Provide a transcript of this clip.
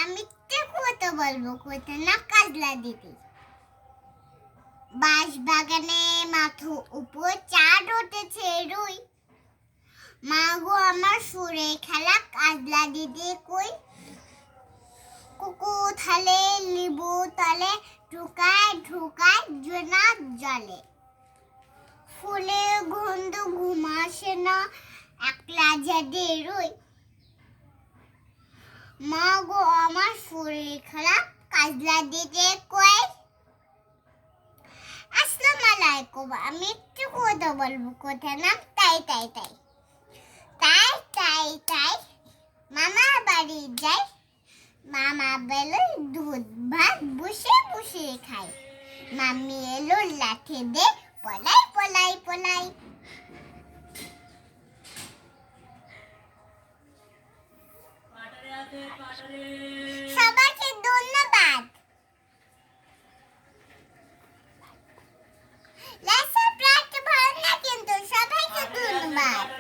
আমি তো কথা বলবো কোথা না কাজলা দিদি বাঁশ বাগানে মাথা উপর চাঁদ উঠেছে রুই মা গো আমার সুরে খেলা কাজলা দিদি কই কুকু থালে লিবু তলে ঢুকায় ঢুকায় জোনা জলে ফুলে গন্ধ ঘুমাসে না একলা জাদে রুই মা গো আমার শরীর খারাপ কাজলা দিতে কই আসসালামু আলাইকুম আমি একটু কথা বলবো কোথা না তাই তাই তাই তাই তাই তাই মামা বাড়ি যাই মামা বলে দুধ ভাত বসে বসে খাই মাম্মি এলো লাঠি দে পলাই পলাই পলাই পাটারে আছে পাটারে